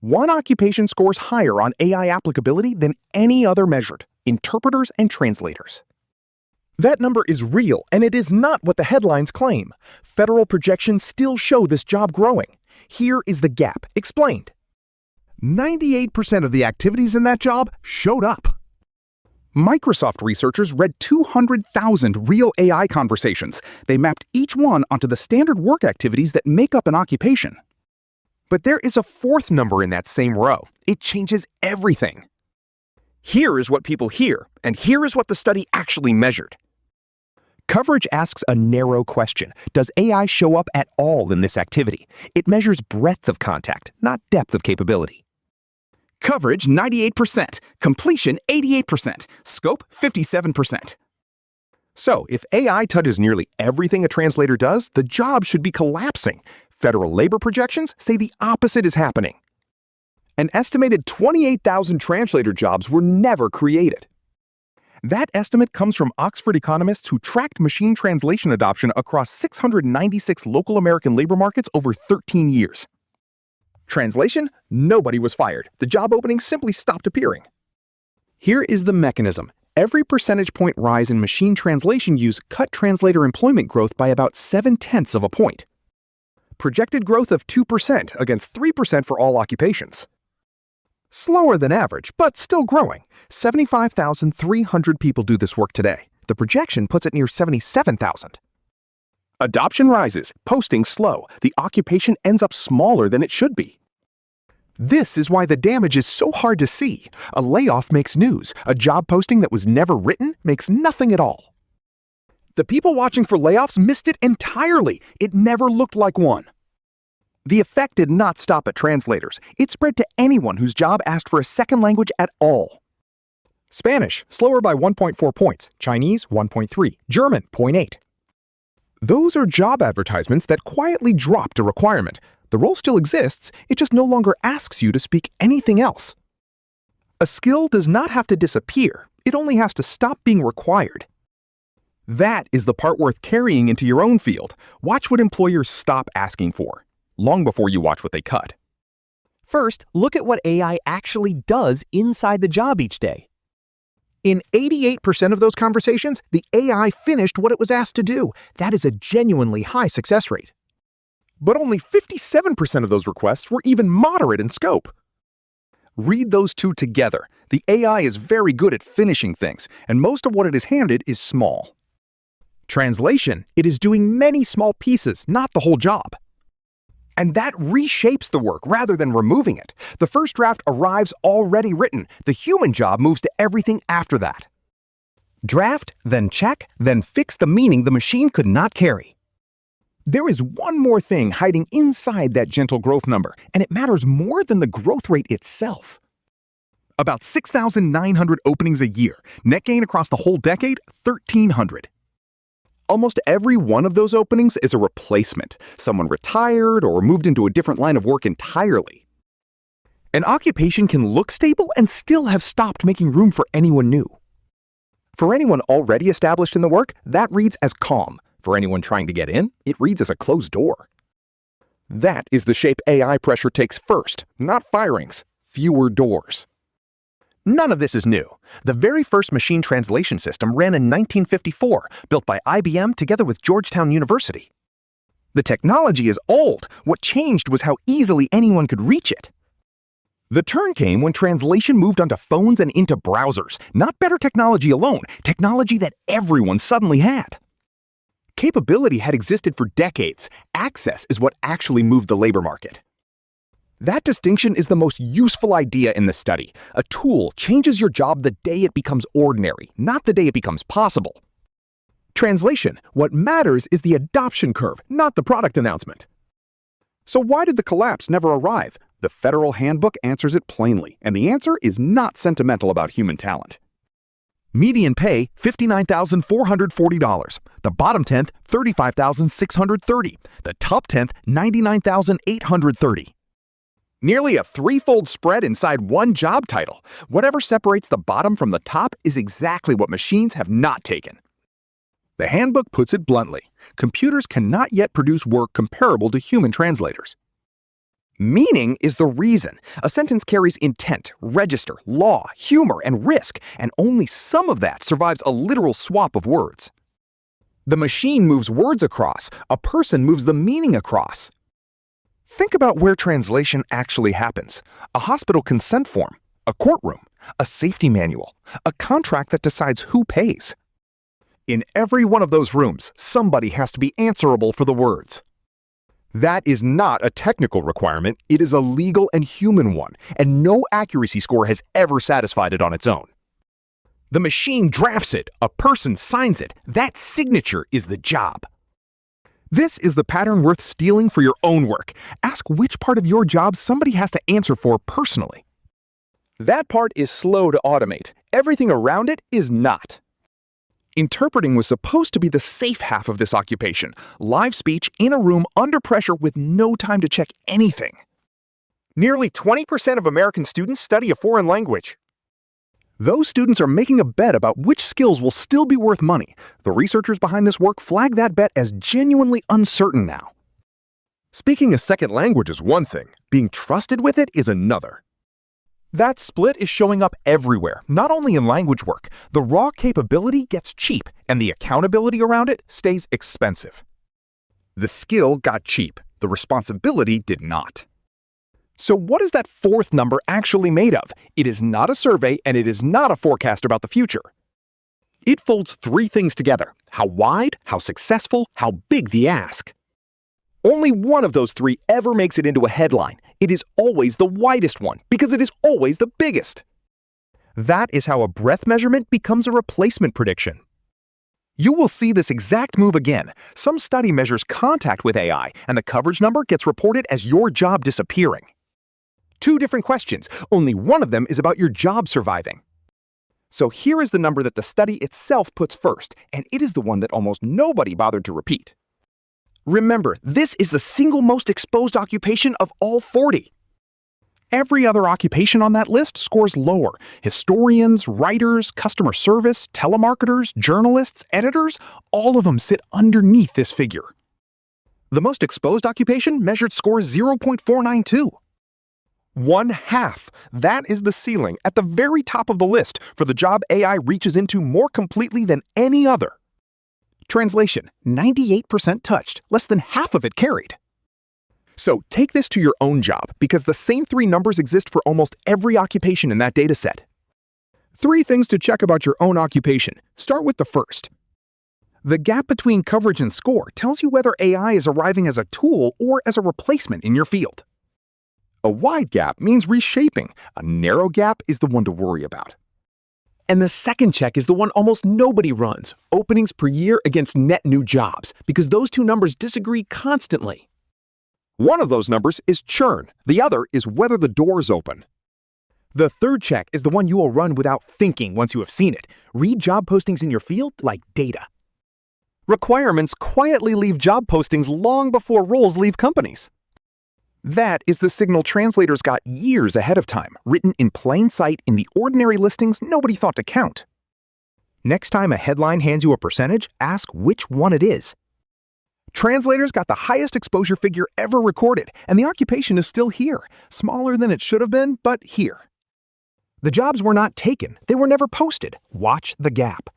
One occupation scores higher on AI applicability than any other measured: interpreters and translators. That number is real, and it is not what the headlines claim. Federal projections still show this job growing. Here is the gap explained. 98% of the activities in that job showed up. Microsoft researchers read 200,000 real AI conversations. They mapped each one onto the standard work activities that make up an occupation. But there is a fourth number in that same row. It changes everything. Here is what people hear, and here is what the study actually measured. Coverage asks a narrow question. Does AI show up at all in this activity? It measures breadth of contact, not depth of capability. Coverage 98%, completion 88%, scope 57%. So, if AI touches nearly everything a translator does, the job should be collapsing. Federal labor projections say the opposite is happening. An estimated 28,000 translator jobs were never created. That estimate comes from Oxford economists who tracked machine translation adoption across 696 local American labor markets over 13 years. Translation? Nobody was fired. The job openings simply stopped appearing. Here is the mechanism. Every percentage point rise in machine translation use cut translator employment growth by about 0.7 of a point. Projected growth of 2% against 3% for all occupations. Slower than average, but still growing. 75,300 people do this work today. The projection puts it near 77,000. Adoption rises, posting slow. The occupation ends up smaller than it should be. This is why the damage is so hard to see. A layoff makes news. A job posting that was never written makes nothing at all. The people watching for layoffs missed it entirely. It never looked like one. The effect did not stop at translators. It spread to anyone whose job asked for a second language at all. Spanish, slower by 1.4 points. Chinese, 1.3. German, 0.8. Those are job advertisements that quietly dropped a requirement. The role still exists, it just no longer asks you to speak anything else. A skill does not have to disappear, it only has to stop being required. That is the part worth carrying into your own field. Watch what employers stop asking for, long before you watch what they cut. First, look at what AI actually does inside the job each day. In 88% of those conversations, the AI finished what it was asked to do. That is a genuinely high success rate. But only 57% of those requests were even moderate in scope. Read those two together. The AI is very good at finishing things, and most of what it is handed is small. Translation, it is doing many small pieces, not the whole job. And that reshapes the work rather than removing it. The first draft arrives already written. The human job moves to everything after that. Draft, then check, then fix the meaning the machine could not carry. There is one more thing hiding inside that gentle growth number, and it matters more than the growth rate itself. About 6,900 openings a year. Net gain across the whole decade, 1,300. Almost every one of those openings is a replacement. Someone retired or moved into a different line of work entirely. An occupation can look stable and still have stopped making room for anyone new. For anyone already established in the work, that reads as calm. For anyone trying to get in, it reads as a closed door. That is the shape AI pressure takes first, not firings, fewer doors. None of this is new. The very first machine translation system ran in 1954, built by IBM together with Georgetown University. The technology is old. What changed was how easily anyone could reach it. The turn came when translation moved onto phones and into browsers. Not better technology alone, technology that everyone suddenly had. Capability had existed for decades. Access is what actually moved the labor market. That distinction is the most useful idea in the study. A tool changes your job the day it becomes ordinary, not the day it becomes possible. Translation, what matters is the adoption curve, not the product announcement. So why did the collapse never arrive? The federal handbook answers it plainly, and the answer is not sentimental about human talent. Median pay, $59,440. The bottom tenth, $35,630. The top tenth, $99,830. Nearly a threefold spread inside one job title. Whatever separates the bottom from the top is exactly what machines have not taken. The handbook puts it bluntly. Computers cannot yet produce work comparable to human translators. Meaning is the reason. A sentence carries intent, register, law, humor, and risk, and only some of that survives a literal swap of words. The machine moves words across, a person moves the meaning across. Think about where translation actually happens. A hospital consent form, a courtroom, a safety manual, a contract that decides who pays. In every one of those rooms, somebody has to be answerable for the words. That is not a technical requirement, it is a legal and human one, and no accuracy score has ever satisfied it on its own. The machine drafts it, a person signs it, that signature is the job. This is the pattern worth stealing for your own work. Ask which part of your job somebody has to answer for personally. That part is slow to automate. Everything around it is not. Interpreting was supposed to be the safe half of this occupation, live speech in a room under pressure with no time to check anything. Nearly 20% of American students study a foreign language. Those students are making a bet about which skills will still be worth money. The researchers behind this work flag that bet as genuinely uncertain now. Speaking a second language is one thing, being trusted with it is another. That split is showing up everywhere, not only in language work. The raw capability gets cheap, and the accountability around it stays expensive. The skill got cheap, the responsibility did not. So what is that fourth number actually made of? It is not a survey, and it is not a forecast about the future. It folds three things together: how wide, how successful, how big the ask. Only one of those three ever makes it into a headline. It is always the widest one, because it is always the biggest. That is how a breadth measurement becomes a replacement prediction. You will see this exact move again. Some study measures contact with AI, and the coverage number gets reported as your job disappearing. Two different questions, only one of them is about your job surviving. So here is the number that the study itself puts first, and it is the one that almost nobody bothered to repeat. Remember, this is the single most exposed occupation of all 40. Every other occupation on that list scores lower. Historians, writers, customer service, telemarketers, journalists, editors, all of them sit underneath this figure. The most exposed occupation measured scores 0.492. 1/2. That is the ceiling at the very top of the list for the job AI reaches into more completely than any other. Translation, 98% touched, less than half of it carried. So take this to your own job, because the same three numbers exist for almost every occupation in that dataset. 3 things to check about your own occupation. Start with the first. The gap between coverage and score tells you whether AI is arriving as a tool or as a replacement in your field. A wide gap means reshaping. A narrow gap is the one to worry about. And the second check is the one almost nobody runs, openings per year against net new jobs, because those two numbers disagree constantly. One of those numbers is churn, the other is whether the door is open. The third check is the one you will run without thinking once you have seen it. Read job postings in your field like data. Requirements quietly leave job postings long before roles leave companies. That is the signal translators got years ahead of time, written in plain sight in the ordinary listings nobody thought to count. Next time a headline hands you a percentage, ask which one it is. Translators got the highest exposure figure ever recorded, and the occupation is still here, smaller than it should have been, but here. The jobs were not taken, they were never posted. Watch the gap.